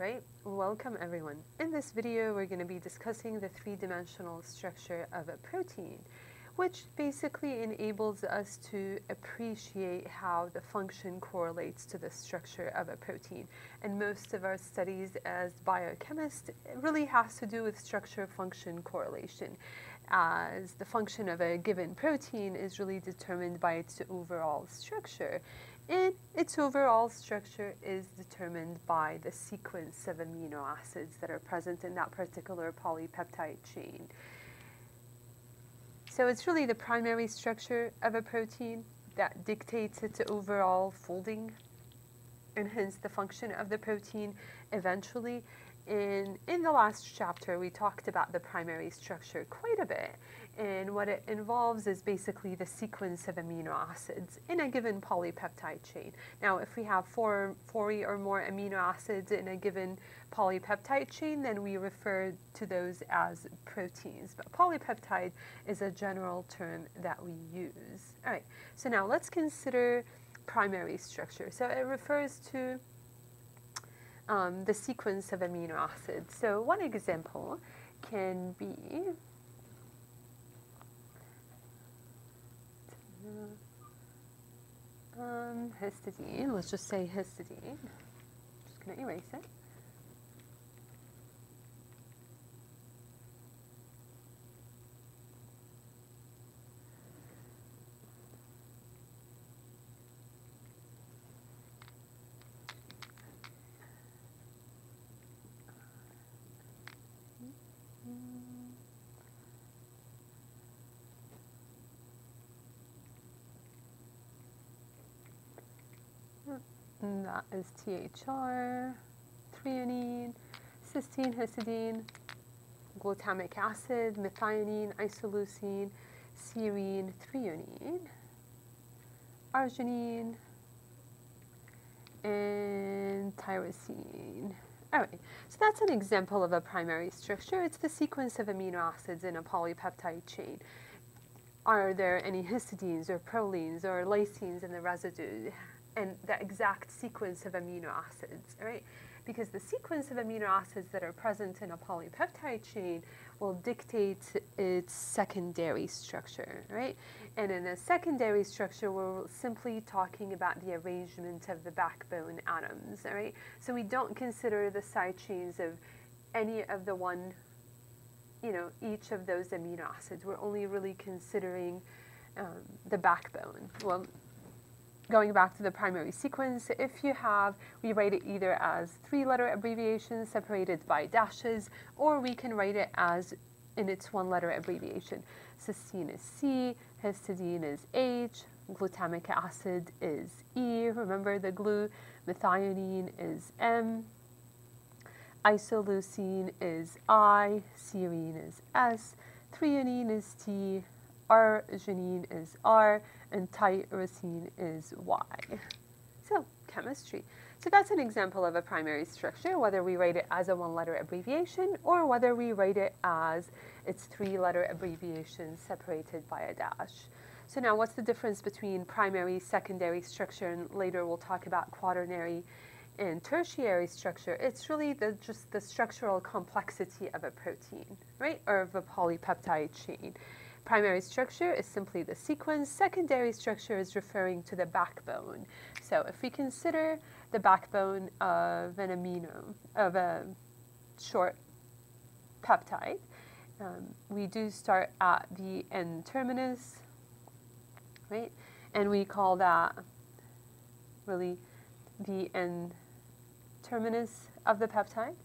right? Welcome everyone. In this video, we're going to be discussing the three-dimensional structure of a protein, which basically enables us to appreciate how the function correlates to the structure of a protein. And most of our studies as biochemists really has to do with structure-function correlation, as the function of a given protein is really determined by its overall structure. And its overall structure is determined by the sequence of amino acids that are present in that particular polypeptide chain. So it's really the primary structure of a protein that dictates its overall folding, and hence the function of the protein eventually. In the last chapter, we talked about the primary structure quite a bit, and what it involves is basically the sequence of amino acids in a given polypeptide chain. Now, if we have four or more amino acids in a given polypeptide chain, then we refer to those as proteins. But polypeptide is a general term that we use. All right, so now let's consider primary structure. So it refers to the sequence of amino acids. So one example can be histidine. Let's just say histidine. Just going to erase it. And that is THR, threonine, cysteine, histidine, glutamic acid, methionine, isoleucine, serine, threonine, arginine, and tyrosine. All right, so that's an example of a primary structure. It's the sequence of amino acids in a polypeptide chain. Are there any histidines or prolines or lysines in the residue? And the exact sequence of amino acids, right? Because the sequence of amino acids that are present in a polypeptide chain will dictate its secondary structure, right? And in a secondary structure, we're simply talking about the arrangement of the backbone atoms, all right? So we don't consider the side chains of any of the each of those amino acids. We're only really considering the backbone. Well, going back to the primary sequence, we write it either as three-letter abbreviations separated by dashes, or we can write it as in its one-letter abbreviation. Cysteine is C, histidine is H, glutamic acid is E, remember the glue, methionine is M, isoleucine is I, serine is S, threonine is T, arginine is R, and tyrosine is Y. So, chemistry. So that's an example of a primary structure, whether we write it as a one-letter abbreviation or whether we write it as its three-letter abbreviation separated by a dash. So now what's the difference between primary, secondary structure, and later we'll talk about quaternary and tertiary structure? It's really just the structural complexity of a protein, right, or of a polypeptide chain. Primary structure is simply the sequence. Secondary structure is referring to the backbone. So if we consider the backbone of of a short peptide, we do start at the N-terminus, right? And we call that really the N-terminus of the peptide.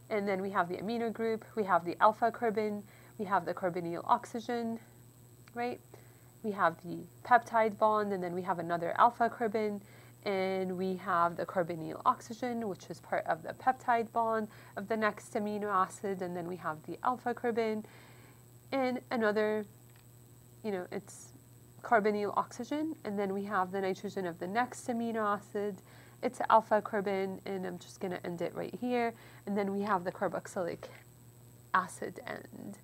And then we have the amino group, we have the alpha carbon, we have the carbonyl oxygen, right? We have the peptide bond, and then we have another alpha carbon, and we have the carbonyl oxygen, which is part of the peptide bond of the next amino acid, and then we have the alpha carbon, and another, it's carbonyl oxygen, and then we have the nitrogen of the next amino acid, it's alpha carbon, and I'm just going to end it right here, and then we have the carboxylic acid end.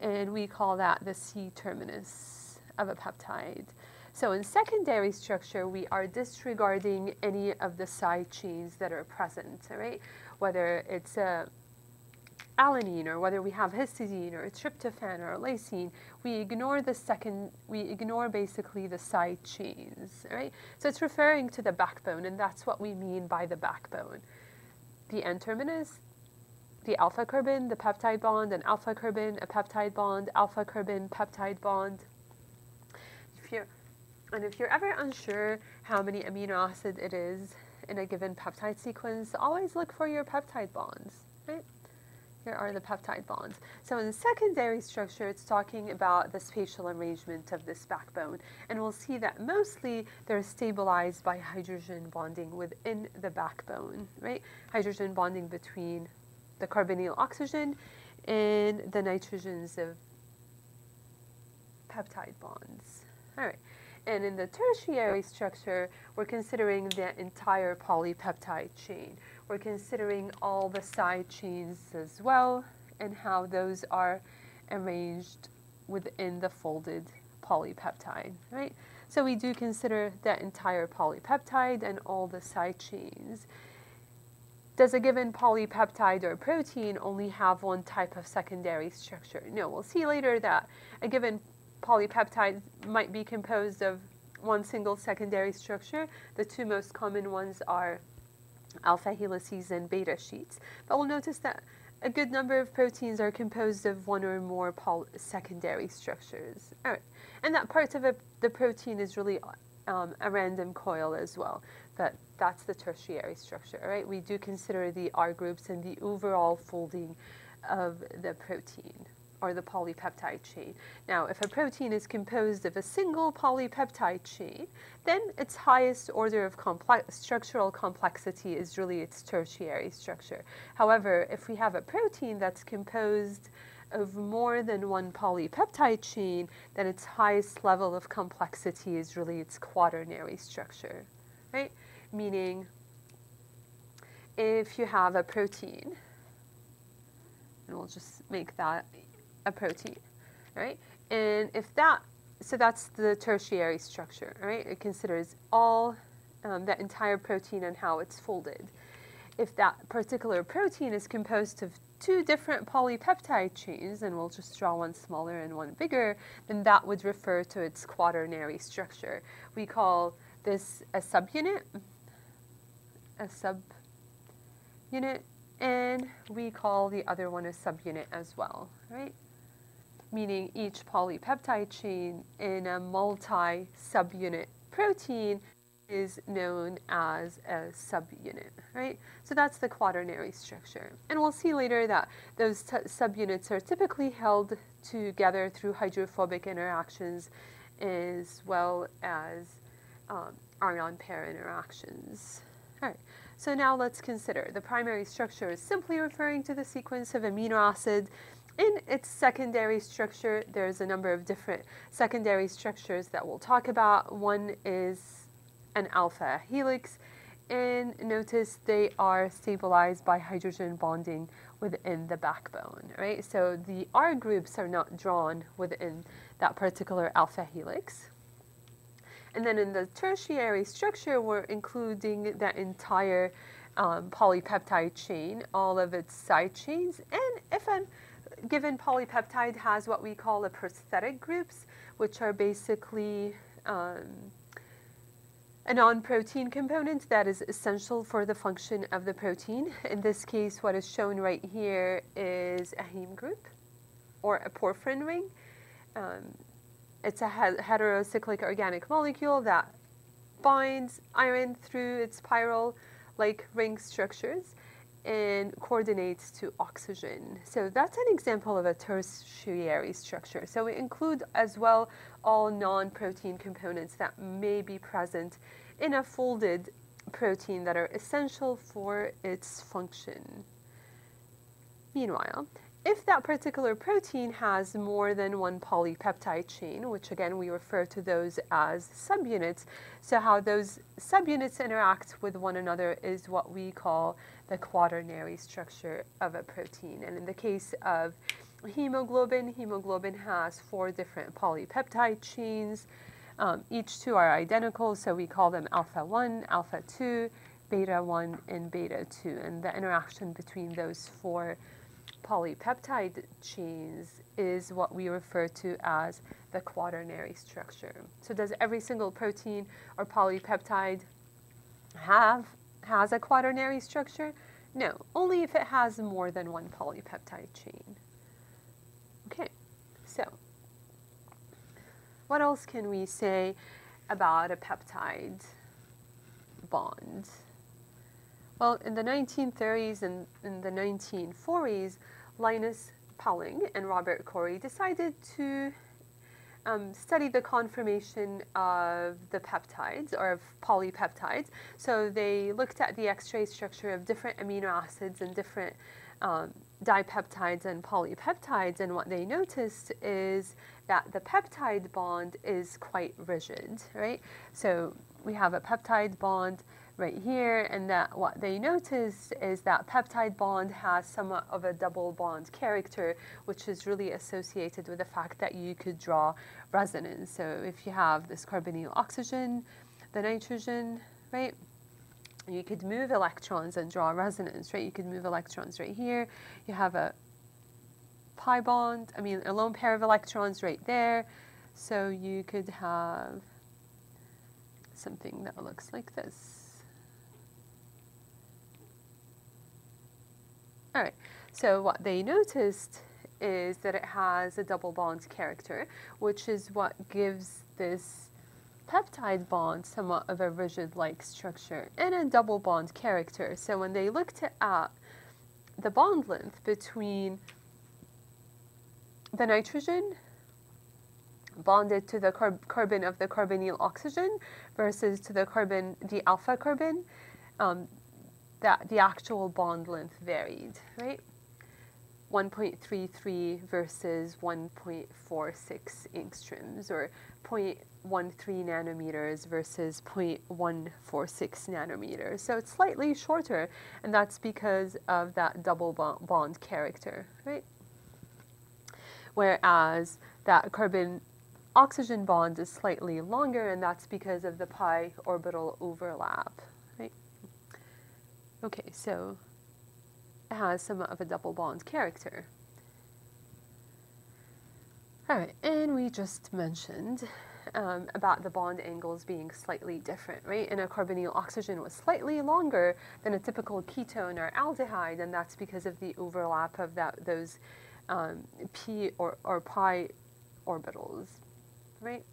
And we call that the C-terminus of a peptide. So in secondary structure, we are disregarding any of the side chains that are present, all right? whether it's a alanine or whether we have histidine or tryptophan or lysine, we ignore basically the side chains, right? So it's referring to the backbone, and that's what we mean by the backbone. The N-terminus, the alpha carbon, the peptide bond, an alpha carbon, a peptide bond, alpha carbon, peptide bond. If you're ever unsure how many amino acid it is in a given peptide sequence, always look for your peptide bonds, right? Here are the peptide bonds. So in the secondary structure, it's talking about the spatial arrangement of this backbone. And we'll see that mostly they're stabilized by hydrogen bonding within the backbone, right? Hydrogen bonding between the carbonyl oxygen and the nitrogens of peptide bonds. All right. And in the tertiary structure, we're considering the entire polypeptide chain. We're considering all the side chains as well and how those are arranged within the folded polypeptide, right? So we do consider the entire polypeptide and all the side chains. Does a given polypeptide or protein only have one type of secondary structure? No, we'll see later that a given polypeptide might be composed of one single secondary structure. The two most common ones are alpha helices and beta sheets. But we'll notice that a good number of proteins are composed of one or more secondary structures. All right. And that part of the protein is really a random coil as well. But that's the tertiary structure. All right. We do consider the R groups and the overall folding of the protein or the polypeptide chain. Now, if a protein is composed of a single polypeptide chain, then its highest order of structural complexity is really its tertiary structure. However, if we have a protein that's composed of more than one polypeptide chain, then its highest level of complexity is really its quaternary structure, right? Meaning, if you have a protein, and we'll just make that a protein, right? And if so that's the tertiary structure, right? It considers all, the entire protein and how it's folded. If that particular protein is composed of two different polypeptide chains, and we'll just draw one smaller and one bigger, then that would refer to its quaternary structure. We call this a subunit, and we call the other one a subunit as well, right? Meaning each polypeptide chain in a multi-subunit protein is known as a subunit, right? So that's the quaternary structure. And we'll see later that those subunits are typically held together through hydrophobic interactions as well as ion pair interactions. All right. So now let's consider the primary structure is simply referring to the sequence of amino acids. In its secondary structure, there's a number of different secondary structures that we'll talk about. One is an alpha helix, and notice they are stabilized by hydrogen bonding within the backbone, right? So the R groups are not drawn within that particular alpha helix. And then in the tertiary structure, we're including the entire polypeptide chain, all of its side chains, and if a given polypeptide has what we call a prosthetic groups, which are basically a non-protein component that is essential for the function of the protein. In this case, what is shown right here is a heme group or a porphyrin ring. It's a heterocyclic organic molecule that binds iron through its spiral-like ring structures and coordinates to oxygen. So that's an example of a tertiary structure. So we include as well all non-protein components that may be present in a folded protein that are essential for its function. Meanwhile, if that particular protein has more than one polypeptide chain, which again we refer to those as subunits, so how those subunits interact with one another is what we call the quaternary structure of a protein. And in the case of hemoglobin, hemoglobin has 4 different polypeptide chains. Each two are identical, so we call them alpha 1, alpha 2, beta 1 and beta 2, and the interaction between those 4 polypeptide chains is what we refer to as the quaternary structure. So does every single protein or polypeptide has a quaternary structure? No, only if it has more than one polypeptide chain. Okay, so what else can we say about a peptide bond? Well, in the 1930s and in the 1940s, Linus Pauling and Robert Corey decided to study the conformation of the peptides or of polypeptides. So they looked at the X-ray structure of different amino acids and different dipeptides and polypeptides, and what they noticed is that the peptide bond is quite rigid, right? So we have a peptide bond right here, and that what they noticed is that peptide bond has somewhat of a double bond character, which is really associated with the fact that you could draw resonance. So if you have this carbonyl oxygen, the nitrogen, right, you could move electrons and draw resonance, right? You could move electrons right here. You have a pi bond, a lone pair of electrons right there. So you could have something that looks like this. All right, so what they noticed is that it has a double bond character, which is what gives this peptide bond somewhat of a rigid-like structure and a double bond character. So when they looked at the bond length between the nitrogen bonded to the carbon of the carbonyl oxygen versus to the alpha carbon, that the actual bond length varied, right? 1.33 versus 1.46 angstroms, or 0.13 nanometers versus 0.146 nanometers. So it's slightly shorter, and that's because of that double bond character, right? Whereas that carbon-oxygen bond is slightly longer, and that's because of the pi orbital overlap, right? Okay, so it has somewhat of a double bond character. All right, and we just mentioned about the bond angles being slightly different, right? And a carbonyl oxygen was slightly longer than a typical ketone or aldehyde, and that's because of the overlap of those p or pi orbitals, right?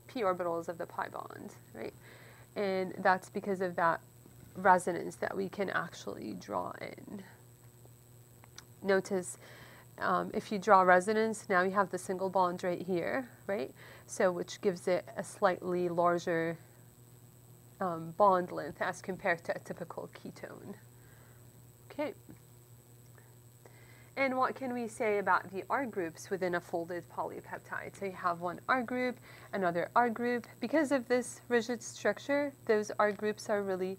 P orbitals of the pi bond, right? And that's because of that resonance that we can actually draw in. Notice if you draw resonance, now you have the single bond right here, right? So which gives it a slightly larger bond length as compared to a typical ketone. Okay. And what can we say about the R groups within a folded polypeptide? So you have one R group, another R group. Because of this rigid structure, those R groups are really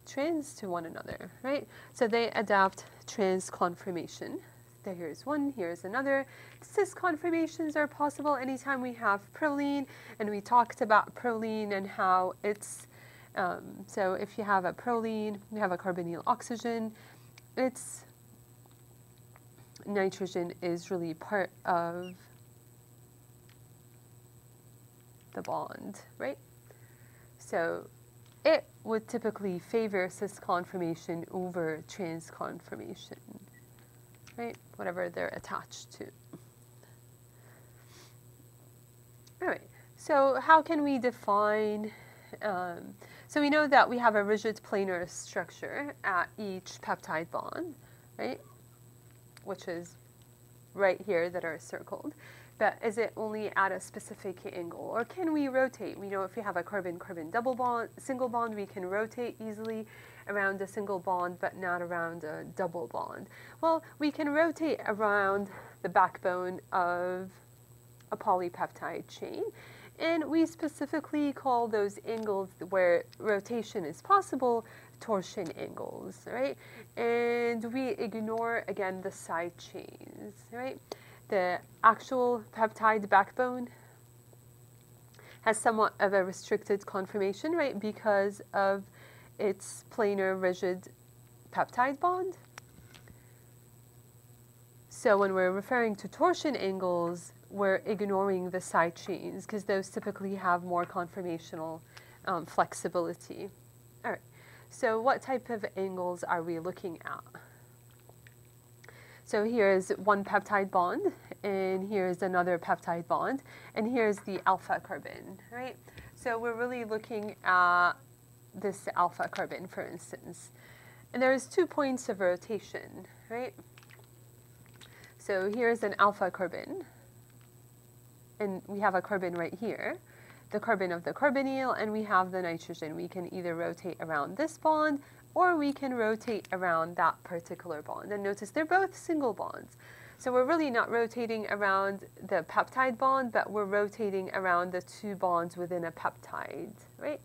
trans to one another, right? So they adapt trans conformation. So here's one, here's another. Cis conformations are possible anytime we have proline, and we talked about proline and how it's, so if you have a proline, you have a carbonyl oxygen, its nitrogen is really part of the bond, right? So it would typically favor cis conformation over trans conformation, right? Whatever they're attached to. All right, so how can we define, so we know that we have a rigid planar structure at each peptide bond, right? Which is right here that are circled. But is it only at a specific angle, or can we rotate? We know if we have a carbon-carbon double bond, single bond, we can rotate easily around a single bond, but not around a double bond. Well, we can rotate around the backbone of a polypeptide chain, and we specifically call those angles where rotation is possible torsion angles, right? And we ignore, again, the side chains, right? The actual peptide backbone has somewhat of a restricted conformation, right, because of its planar rigid peptide bond. So when we're referring to torsion angles, we're ignoring the side chains because those typically have more conformational flexibility. All right, so what type of angles are we looking at? So here's one peptide bond, and here's another peptide bond, and here's the alpha carbon, right? So we're really looking at this alpha carbon, for instance. And there's 2 points of rotation, right? So here's an alpha carbon, and we have a carbon right here, the carbon of the carbonyl, and we have the nitrogen. We can either rotate around this bond, or we can rotate around that particular bond. And notice they're both single bonds. So we're really not rotating around the peptide bond, but we're rotating around the 2 bonds within a peptide, right?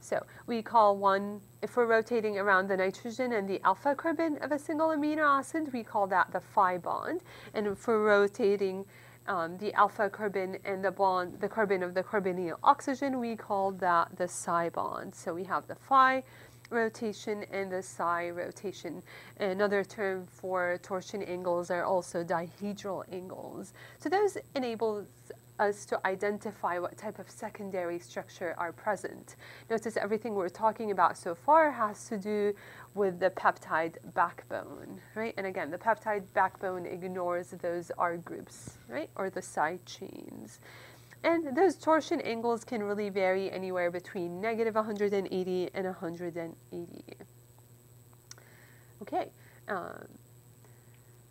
So we call one, if we're rotating around the nitrogen and the alpha carbon of a single amino acid, we call that the phi bond. And if we're rotating the alpha carbon and the carbon of the carbonyl oxygen, we call that the psi bond. So we have the phi rotation and the psi rotation. Another term for torsion angles are also dihedral angles. So those enable us to identify what type of secondary structure are present. Notice everything we're talking about so far has to do with the peptide backbone, right? And again, the peptide backbone ignores those R groups, right? Or the side chains. And those torsion angles can really vary anywhere between negative 180 and 180. Okay.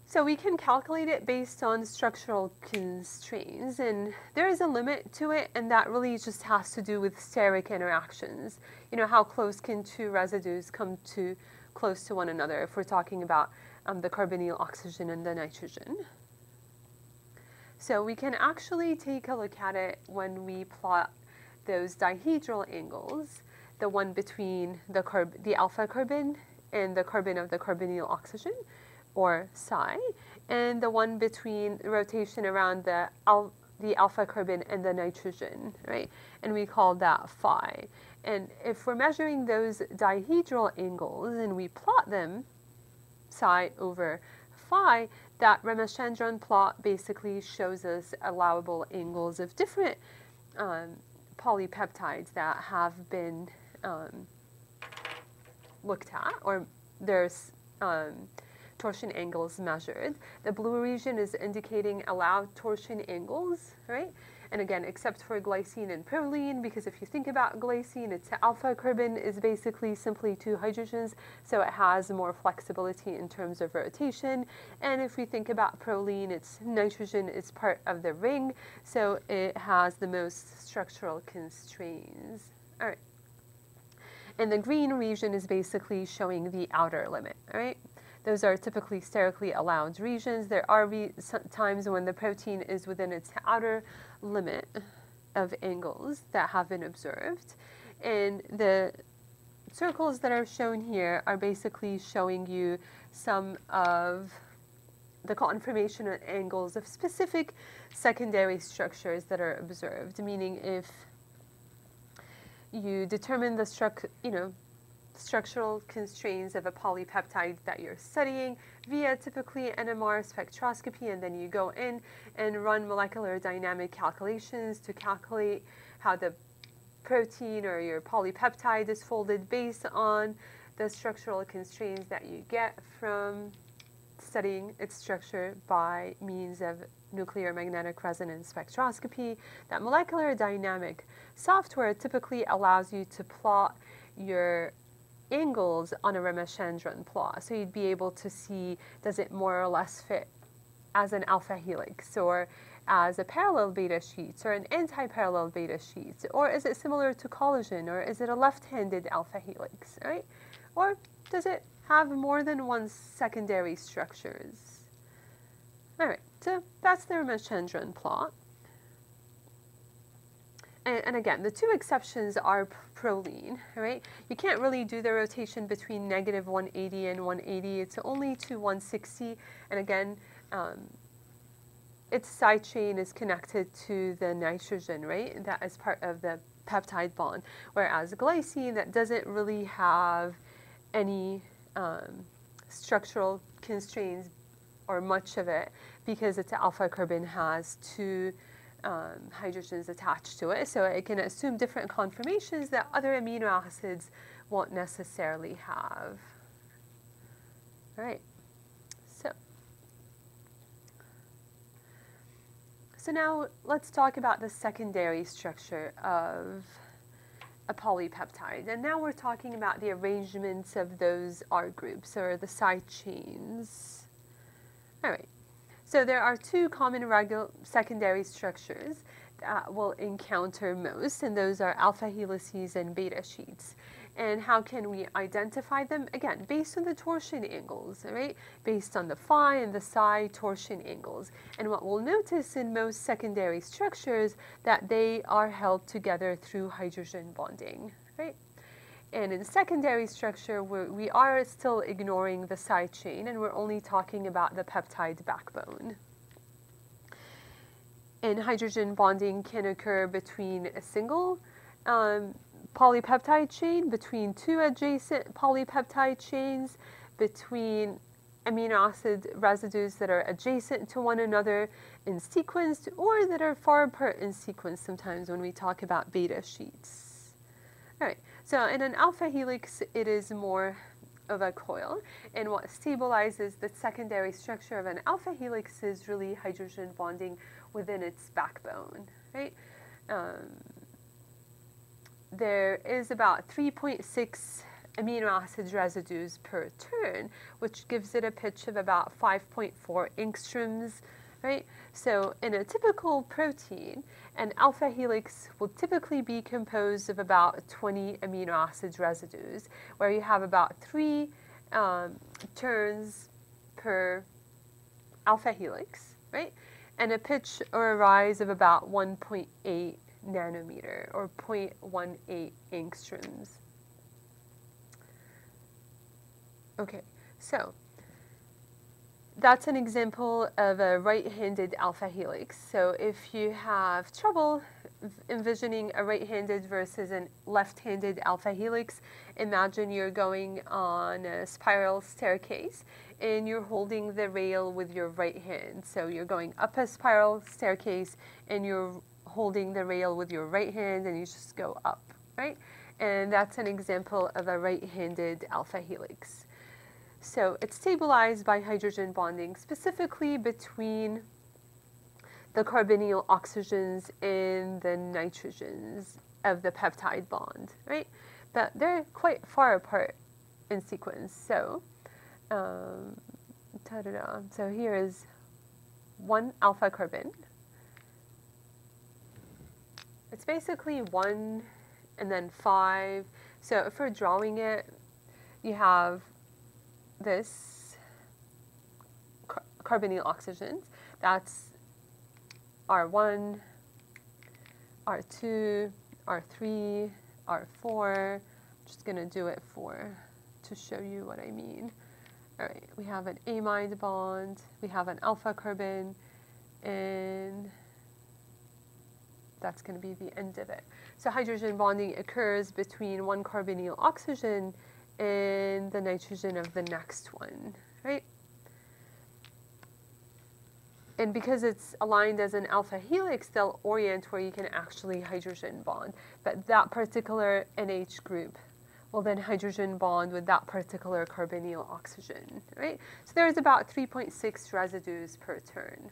So we can calculate it based on structural constraints, and there is a limit to it, and that really just has to do with steric interactions. You know, how close can 2 residues come close to one another if we're talking about the carbonyl oxygen and the nitrogen. So we can actually take a look at it when we plot those dihedral angles, the one between the alpha carbon and the carbon of the carbonyl oxygen, or psi, and the one between rotation around the alpha carbon and the nitrogen, right? And we call that phi. And if we're measuring those dihedral angles and we plot them, psi over phi, that Reversechandran plot basically shows us allowable angles of different polypeptides that have been looked at, or there's torsion angles measured. The blue region is indicating allowed torsion angles, right? And again, except for glycine and proline, because if you think about glycine, its alpha carbon is basically simply 2 hydrogens, so it has more flexibility in terms of rotation. And if we think about proline, its nitrogen is part of the ring, so it has the most structural constraints. All right. And the green region is basically showing the outer limit, all right? Those are typically sterically allowed regions. There are times when the protein is within its outer limit of angles that have been observed. And the circles that are shown here are basically showing you some of the conformational angles of specific secondary structures that are observed, meaning if you determine the structural constraints of a polypeptide that you're studying via typically NMR spectroscopy, and then you go in and run molecular dynamic calculations to calculate how the protein or your polypeptide is folded based on the structural constraints that you get from studying its structure by means of nuclear magnetic resonance spectroscopy. That molecular dynamic software typically allows you to plot your angles on a Reversechandran plot. So you'd be able to see, does it more or less fit as an alpha helix, or as a parallel beta sheet, or an anti-parallel beta sheet, or is it similar to collagen, or is it a left-handed alpha helix, right? Or does it have more than one secondary structures? All right, so that's the Reversechandran plot. And again, the 2 exceptions are proline, right? You can't really do the rotation between negative 180 and 180. It's only to 160. And again, its side chain is connected to the nitrogen, right? That is part of the peptide bond, whereas glycine, that doesn't really have any structural constraints or much of it, because its alpha carbon has two hydrogens attached to it, so it can assume different conformations that other amino acids won't necessarily have. All right, so now let's talk about the secondary structure of a polypeptide. And now we're talking about the arrangements of those R groups, or the side chains. All right, so there are two common secondary structures that we'll encounter most, and those are alpha helices and beta sheets. And how can we identify them? Again, based on the torsion angles, right? Based on the phi and the psi torsion angles. And what we'll notice in most secondary structures, that they are held together through hydrogen bonding, right? And in secondary structure, we are still ignoring the side chain, and we're only talking about the peptide backbone. And hydrogen bonding can occur between a single polypeptide chain, between two adjacent polypeptide chains, between amino acid residues that are adjacent to one another in sequence, or that are far apart in sequence sometimes when we talk about beta sheets. All right, so in an alpha helix, it is more of a coil, and what stabilizes the secondary structure of an alpha helix is really hydrogen bonding within its backbone, right? There is about 3.6 amino acid residues per turn, which gives it a pitch of about 5.4 angstroms, right? So in a typical protein, an alpha helix will typically be composed of about 20 amino acid residues, where you have about 3 turns per alpha helix, right? And a pitch or a rise of about 1.8 nanometer, or 0.18 angstroms. Okay, so that's an example of a right-handed alpha helix. So if you have trouble envisioning a right-handed versus a left-handed alpha helix, imagine you're going on a spiral staircase and you're holding the rail with your right hand. So you're going up a spiral staircase and you're holding the rail with your right hand, and you just go up, right? And that's an example of a right-handed alpha helix. So it's stabilized by hydrogen bonding, specifically between the carbonyl oxygens and the nitrogens of the peptide bond, right? But they're quite far apart in sequence. So, so here is one alpha carbon. It's basically 1 and then 5. So if we're drawing it, you have this carbonyl oxygens. That's R1, R2, R3, R4. I'm just going to do it to show you what I mean. All right, we have an amide bond, we have an alpha carbon, and that's going to be the end of it. So hydrogen bonding occurs between one carbonyl oxygen and the nitrogen of the next one, right? And because it's aligned as an alpha helix, they'll orient where you can actually hydrogen bond. But that particular NH group will then hydrogen bond with that particular carbonyl oxygen, right? So there's about 3.6 residues per turn.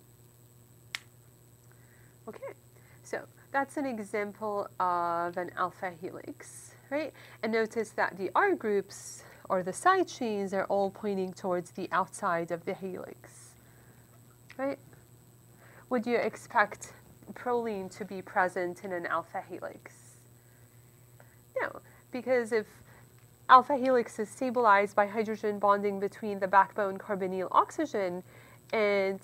Okay, so that's an example of an alpha helix, right? And notice that the R groups, or the side chains, are all pointing towards the outside of the helix, right? Would you expect proline to be present in an alpha helix? No, because if alpha helix is stabilized by hydrogen bonding between the backbone carbonyl oxygen and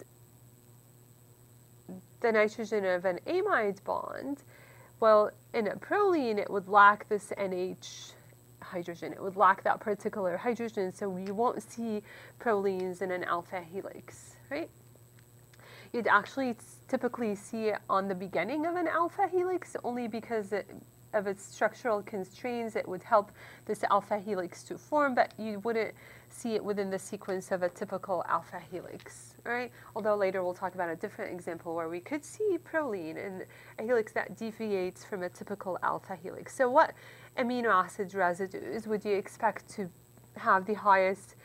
the nitrogen of an amide bond, well, in a proline, it would lack this NH hydrogen. It would lack that particular hydrogen, so you won't see prolines in an alpha helix, right? You'd actually typically see it on the beginning of an alpha helix, only because of its structural constraints, it would help this alpha helix to form, but you wouldn't see it within the sequence of a typical alpha helix, right? Although later we'll talk about a different example where we could see proline in a helix that deviates from a typical alpha helix. So what amino acid residues would you expect to have the highest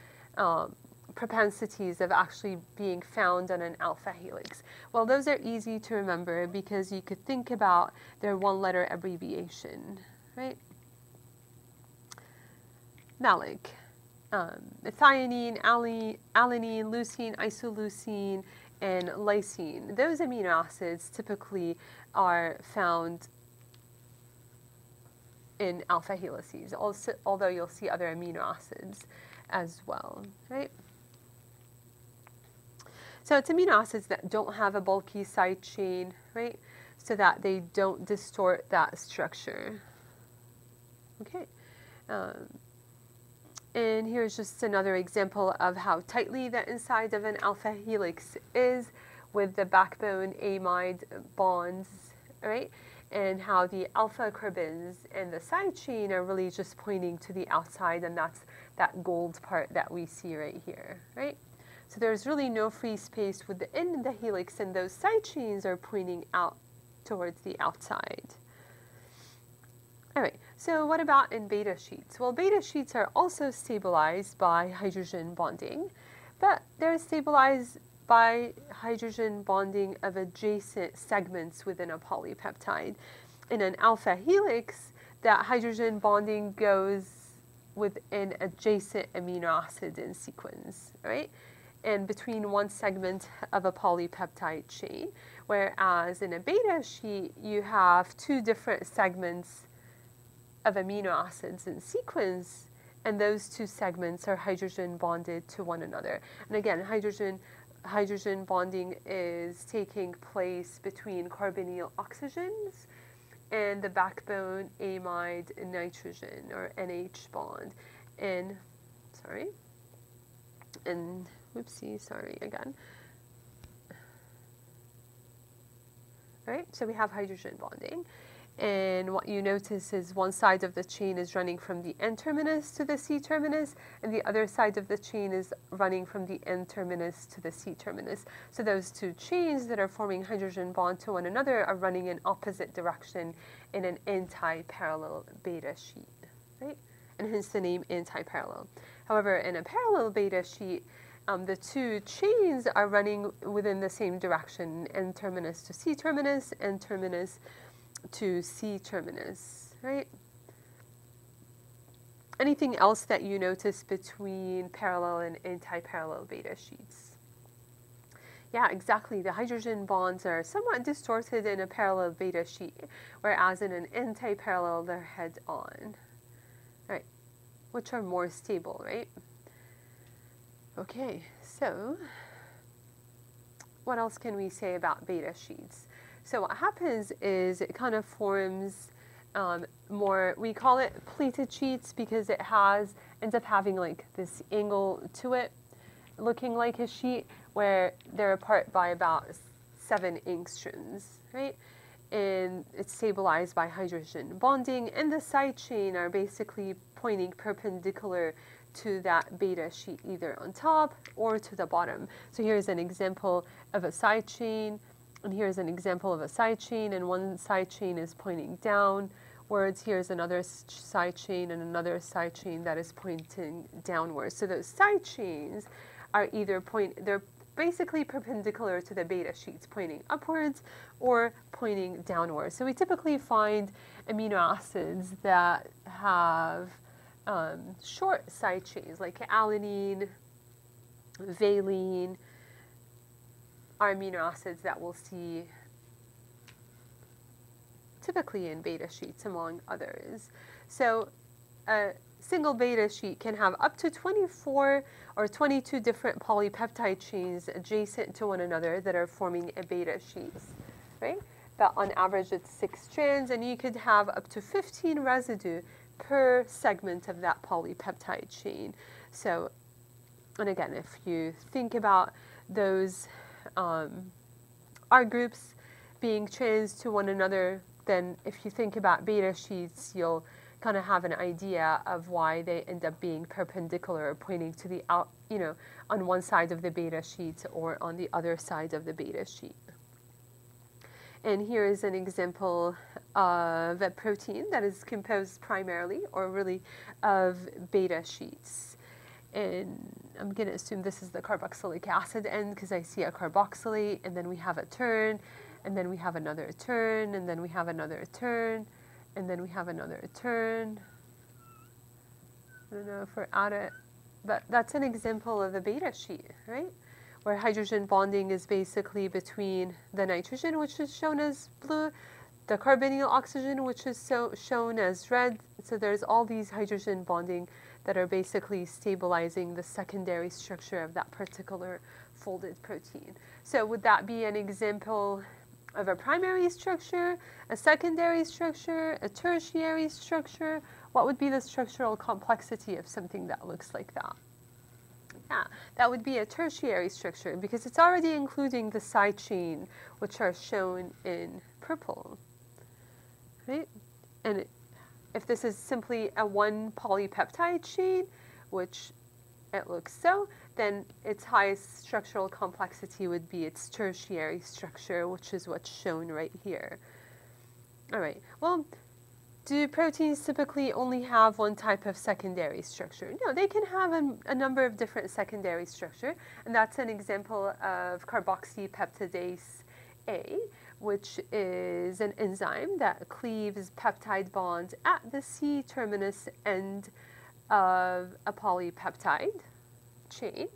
propensities of actually being found on an alpha helix? Well, those are easy to remember because you could think about their one-letter abbreviation, right? Malic, methionine, alanine, leucine, isoleucine, and lysine. Those amino acids typically are found in alpha helices, also, although you'll see other amino acids as well, right? So it's amino acids that don't have a bulky side chain, right? So that they don't distort that structure. Okay. And here's just another example of how tightly the inside of an alpha helix is with the backbone amide bonds, right? And how the alpha carbons and the side chain are really just pointing to the outside, and that's that gold part that we see right here, right? So there's really no free space within the helix, and those side chains are pointing out towards the outside. All right, so what about in beta sheets? Well, beta sheets are also stabilized by hydrogen bonding, but they're stabilized by hydrogen bonding of adjacent segments within a polypeptide. In an alpha helix, that hydrogen bonding goes within adjacent amino acids in sequence, right? And between one segment of a polypeptide chain, whereas in a beta sheet, you have two different segments of amino acids in sequence, and those two segments are hydrogen bonded to one another. And again, hydrogen bonding is taking place between carbonyl oxygens and the backbone amide nitrogen, or NH bond. And whoopsie, sorry again. All right, so we have hydrogen bonding. And what you notice is one side of the chain is running from the N terminus to the C terminus, and the other side of the chain is running from the N terminus to the C terminus. So those two chains that are forming hydrogen bond to one another are running in opposite direction in an anti-parallel beta sheet, right? And hence the name anti-parallel. However, in a parallel beta sheet, the two chains are running within the same direction, N terminus to C terminus, N terminus to C terminus, right? Anything else that you notice between parallel and anti-parallel beta sheets? Yeah, exactly. The hydrogen bonds are somewhat distorted in a parallel beta sheet, whereas in an anti-parallel, they're head-on, right? Which are more stable, right? Okay, so what else can we say about beta sheets? So what happens is it kind of forms more, we call it pleated sheets because it ends up having like this angle to it, looking like a sheet where they're apart by about 7 angstroms, right? And it's stabilized by hydrogen bonding, and the side chain are basically pointing perpendicular to that beta sheet, either on top or to the bottom. So here's an example of a side chain, and here's an example of a side chain, and one side chain is pointing downwards. Here's another side chain and another side chain that is pointing downwards. So those side chains are they're basically perpendicular to the beta sheets, pointing upwards or pointing downwards. So we typically find amino acids that have short side chains, like alanine, valine, are amino acids that we'll see typically in beta sheets, among others. So a single beta sheet can have up to 24 or 22 different polypeptide chains adjacent to one another that are forming a beta sheet, right? But on average, it's 6 strands, and you could have up to 15 residue per segment of that polypeptide chain. So, and again, if you think about those R groups being trans to one another then if you think about beta sheets, you'll kind of have an idea of why they end up being perpendicular or pointing to the out, on one side of the beta sheet or on the other side of the beta sheet. And here is an example of a protein that is composed primarily or really of beta sheets. And I'm going to assume this is the carboxylic acid end because I see a carboxylate, and then we have a turn, and then we have another turn, and then we have another turn, and then we have another turn. I don't know if we're at it, but that's an example of a beta sheet, right? Where hydrogen bonding is basically between the nitrogen, which is shown as blue, the carbonyl oxygen, which is shown as red. So there's all these hydrogen bonding that are basically stabilizing the secondary structure of that particular folded protein. So would that be an example of a primary structure, a secondary structure, a tertiary structure? What would be the structural complexity of something that looks like that? Yeah, that would be a tertiary structure because it's already including the side chain, which are shown in purple, right? And if this is simply a one polypeptide chain, which it looks so, then its highest structural complexity would be its tertiary structure, which is what's shown right here. All right, well, do proteins typically only have one type of secondary structure? No, they can have a number of different secondary structure, and that's an example of carboxypeptidase A, which is an enzyme that cleaves peptide bonds at the C-terminus end of a polypeptide chain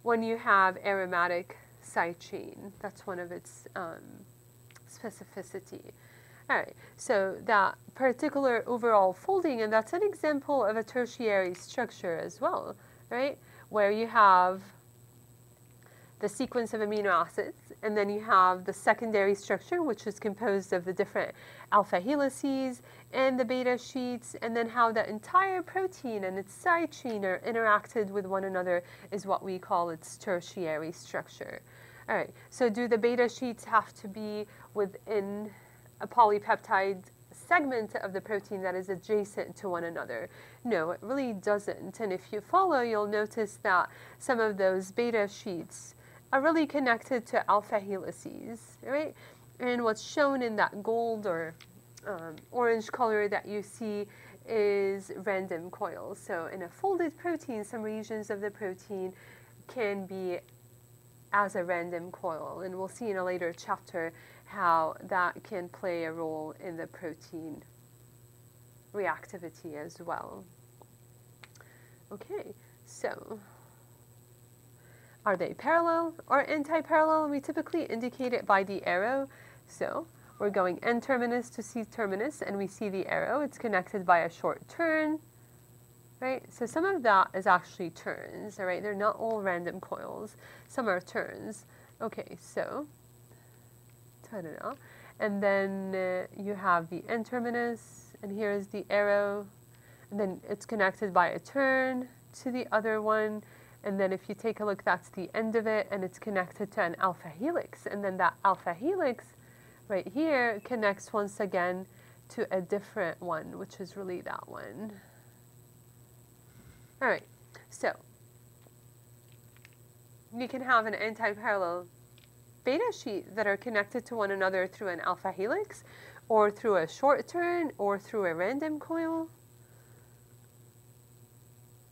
when you have aromatic side chain. That's one of its specificity. All right, so that particular overall folding, and that's an example of a tertiary structure as well, right? Where you have the sequence of amino acids, and then you have the secondary structure, which is composed of the different alpha helices and the beta sheets, and then how the entire protein and its side chain are interacted with one another is what we call its tertiary structure. All right, so do the beta sheets have to be within a polypeptide segment of the protein that is adjacent to one another? No, it really doesn't. And if you follow, you'll notice that some of those beta sheets are really connected to alpha helices, right? And what's shown in that gold or orange color that you see is random coils. So in a folded protein, some regions of the protein can be as a random coil, and we'll see in a later chapter how that can play a role in the protein reactivity as well. Okay, so are they parallel or anti-parallel? We typically indicate it by the arrow. So we're going N-terminus to C-terminus, and we see the arrow. It's connected by a short turn, right? So some of that is actually turns, all right? They're not all random coils. Some are turns. Okay, so ta-da-da. And then you have the N-terminus, and here's the arrow, and then it's connected by a turn to the other one. And then if you take a look, that's the end of it, and it's connected to an alpha helix. And then that alpha helix right here connects once again to a different one, which is really that one. All right, so you can have an anti-parallel beta sheet that are connected to one another through an alpha helix, or through a short turn, or through a random coil.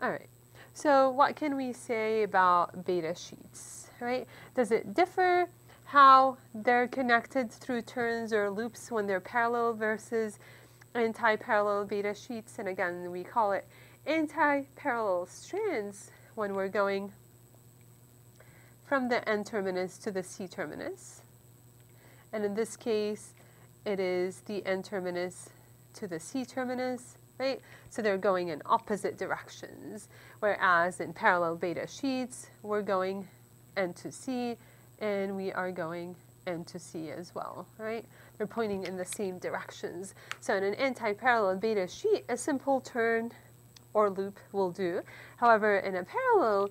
All right. So what can we say about beta sheets, right? Does it differ how they're connected through turns or loops when they're parallel versus anti-parallel beta sheets? And again, we call it anti-parallel strands when we're going from the N-terminus to the C-terminus. And in this case, it is the N-terminus to the C-terminus. Right? So they're going in opposite directions, whereas in parallel beta sheets, we're going N to C, and we are going N to C as well, right? They're pointing in the same directions. So in an anti-parallel beta sheet, a simple turn or loop will do. However, in a parallel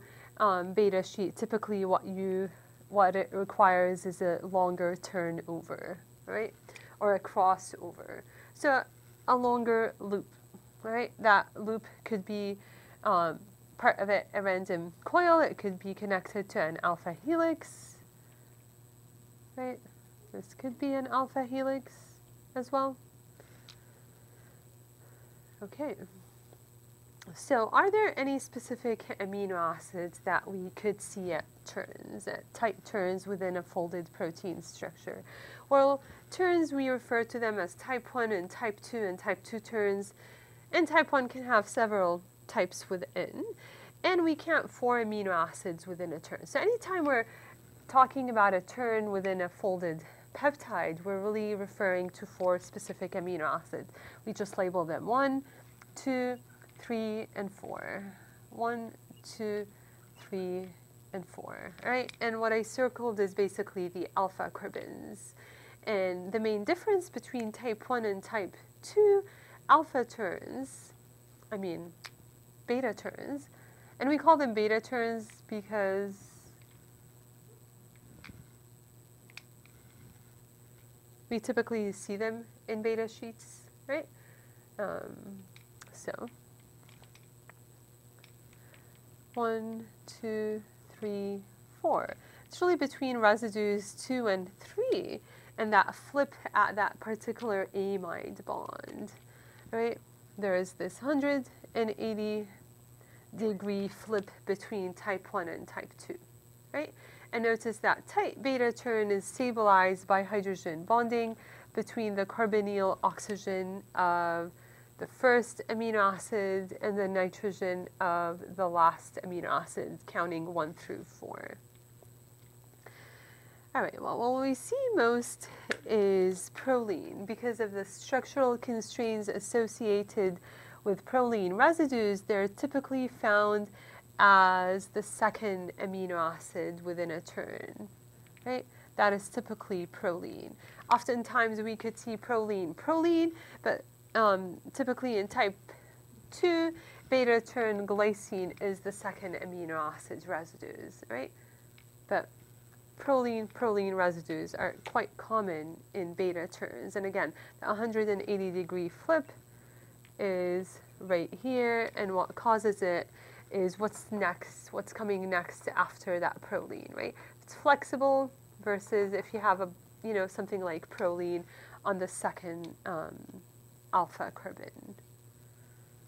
beta sheet, typically what it requires is a longer turnover, right? or a crossover. So a longer loop, right? That loop could be part of it a random coil. It could be connected to an alpha helix, right? This could be an alpha helix as well. Okay. So are there any specific amino acids that we could see at turns, at tight turns within a folded protein structure? Well, turns, we refer to them as type 1 and type 2 and type 2 turns. And type 1 can have several types within. And we count 4 amino acids within a turn. So anytime we're talking about a turn within a folded peptide, we're really referring to 4 specific amino acids. We just label them 1, 2, 3, and 4. 1, 2, 3, and 4. All right, and what I circled is basically the alpha carbons. And the main difference between type 1 and type 2 alpha turns, beta turns, and we call them beta turns because we typically see them in beta sheets, right? So 1, 2, 3, 4. It's really between residues 2 and 3, and that flip at that particular amide bond, right? There is this 180-degree flip between type 1 and type 2, right? And notice that tight beta turn is stabilized by hydrogen bonding between the carbonyl oxygen of the first amino acid and the nitrogen of the last amino acid, counting 1 through 4. All right, well, what we see most is proline. Because of the structural constraints associated with proline residues, they're typically found as the second amino acid within a turn, right? That is typically proline. Oftentimes we could see proline, but typically in type 2, beta turn glycine is the second amino acid residues, right? But proline residues are quite common in beta turns. And again, the 180-degree flip is right here, and what causes it is what's next, what's coming next after that proline, right? It's flexible versus if you have something like proline on the second alpha carbon,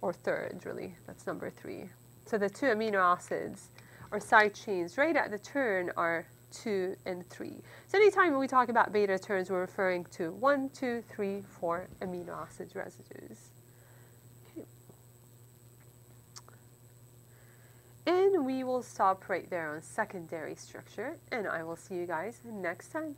or third, really, that's number 3. So the 2 amino acids or side chains right at the turn are 2 and 3. So anytime we talk about beta turns, we're referring to 1, 2, 3, 4 amino acid residues. Okay. And we will stop right there on secondary structure, and I will see you guys next time.